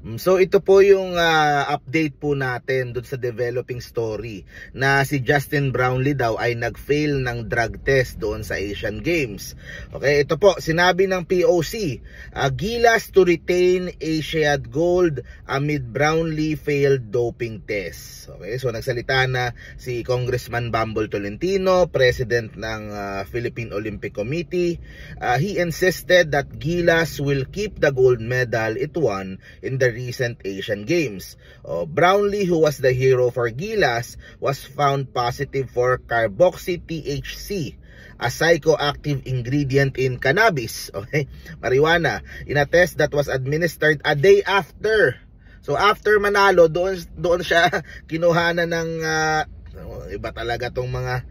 So ito po yung update po natin doon sa developing story na si Justin Brownlee daw ay nag-fail ng drug test doon sa Asian Games. Okay, ito po, sinabi ng POC, Gilas to retain Asiad gold amid Brownlee failed doping test. Okay, so nagsalita na si Congressman Bambol Tolentino, President ng Philippine Olympic Committee. He insisted that Gilas will keep the gold medal it won in the recent Asian Games. Brownlee, who was the hero for Gilas, was found positive for carboxy-THC, a psychoactive ingredient in cannabis, okay, marijuana, in a test that was administered a day after. So after manalo, doon siya kinuhanan ng iba talaga tong mga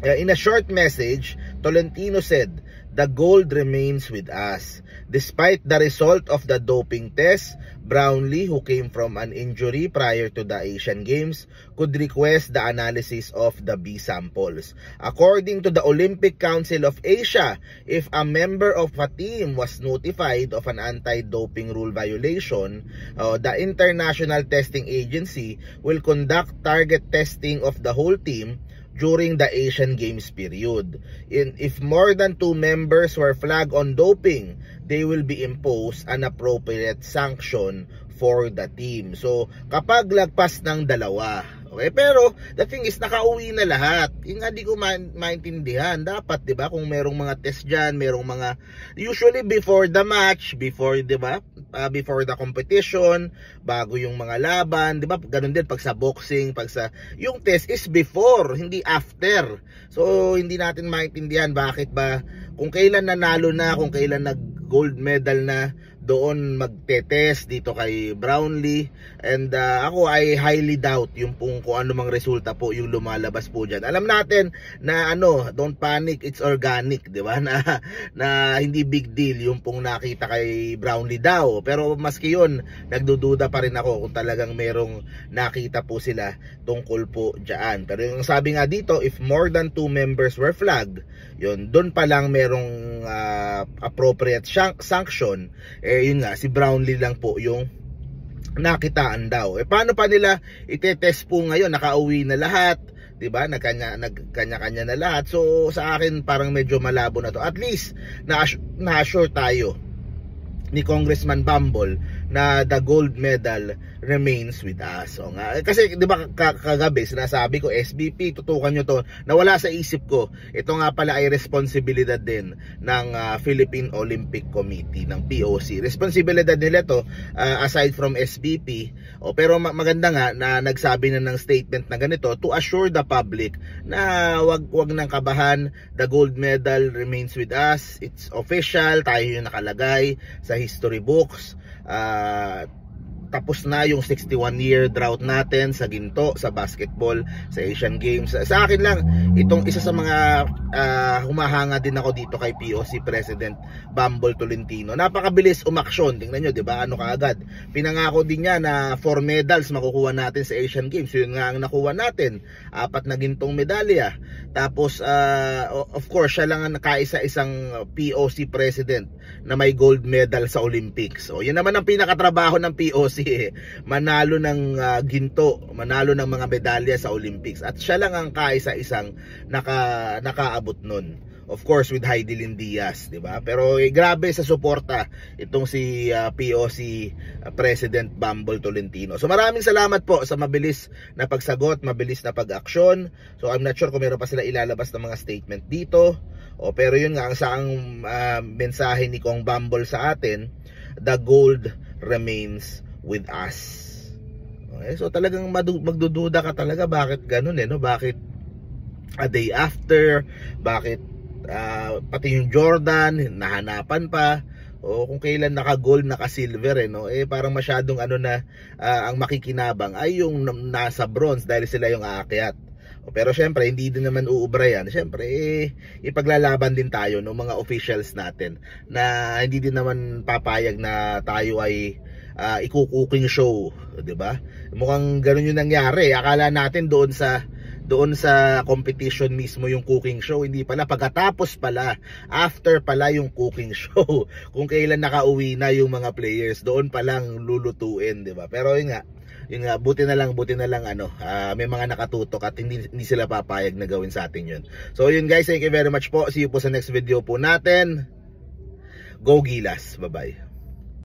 in a short message, Tolentino said, "The gold remains with us. Despite the result of the doping test, Brownlee, who came from an injury prior to the Asian Games, could request the analysis of the B samples. According to the Olympic Council of Asia, if a member of a team was notified of an anti-doping rule violation, the International Testing Agency will conduct target testing of the whole team during the Asian Games period. If more than 2 members were flagged on doping, they will be imposed an appropriate sanction for the team." So, kapag lagpas ng dalawa, okay, pero the thing is, nakauwi na lahat. Yung hindi ko maintindihan. Dapat, di ba, kung merong mga test dyan, merong mga, usually before the match, before, di ba, before the competition, bago yung mga laban, di ba, ganun din pag sa boxing, pag sa, yung test is before, hindi after. So, hindi natin maintindihan bakit ba, kung kailan nanalo na, kung kailan nag-gold medal na, doon magte-test dito kay Brownlee. And ako ay highly doubt yung kung ano mang resulta po yung lumalabas po dyan. Alam natin na don't panic, it's organic, di ba? Na hindi big deal yung pong nakita kay Brownlee daw. Pero maski yun, nagdududa pa rin ako kung talagang merong nakita po sila tungkol po dyan. Pero yung sabi nga dito, if more than 2 members were flagged, yun, doon pa lang merong appropriate sanction. Yun nga, si Brownlee lang po yung nakitaan daw. Paano pa nila itetest po ngayon? Nakauwi na lahat, 'di ba? Nagkanya-kanya na lahat. So sa akin parang medyo malabo na to. At least na-assure tayo ni Congressman Bambol na the gold medal remains with us. So nga, kasi 'di ba kagabi sinasabi ko, SBP, tutukan nyo to. Nawala sa isip ko. Ito nga pala ay responsibilidad din ng Philippine Olympic Committee, ng POC. Responsibilidad nila to aside from SBP. Pero maganda nga na nagsabi na ng statement na ganito to assure the public na wag nang kabahan, the gold medal remains with us. It's official, tayo yung nakalagay sa history books. Tapos na yung 61-year drought natin sa ginto, sa basketball, sa Asian Games. Sa akin lang, itong isa sa mga humahanga din ako dito kay POC President Bambol Tolentino. Napakabilis umaksyon. Tingnan nyo, di ba? Ano kaagad? Pinangako din niya na 4 medals makukuha natin sa Asian Games. Yun nga ang nakuha natin. 4 na gintong medalya. Tapos, of course, siya lang ang nakaisa-isang POC President na may gold medal sa Olympics. So, yun naman ang pinakatrabaho ng POC. Manalo ng ginto, manalo ng mga medalya sa Olympics. At siya lang ang kaisa-isang nakaabot nun. Of course with Heidelin Diaz, di ba? Pero grabe sa suporta itong si POC President Bambol Tolentino. So maraming salamat po sa mabilis na pagsagot, mabilis na pag-aksyon. So I'm not sure kung meron pa sila ilalabas ng mga statement dito. Pero yun nga ang saang mensahe ni Kong Bambol sa atin, the gold remains with us. Okay, so talagang magdududa ka talaga, bakit ganun no? Bakit a day after? Bakit pati yung Jordan nahanapan pa? O kung kailan naka-gold, naka-silver no? Parang masyadong ang makikinabang ay yung nasa bronze dahil sila yung aakyat. Pero syempre hindi din naman uubra yan. Syempre ipaglalaban din tayo ng mga officials natin na hindi din naman papayag na tayo ay ikukuking show, 'di ba? Mukhang ganoon yung nangyari. Akala natin doon sa doon sa competition mismo yung cooking show. Hindi pala, pagkatapos pala, after pala yung cooking show. Kung kailan nakauwi na yung mga players, doon pa lang lulutuin, di ba? Pero yun nga, buti na lang may mga nakatutok at hindi sila papayag na gawin sa atin yun. So yun guys, thank you very much po. See you po sa next video po natin. Go Gilas, bye bye.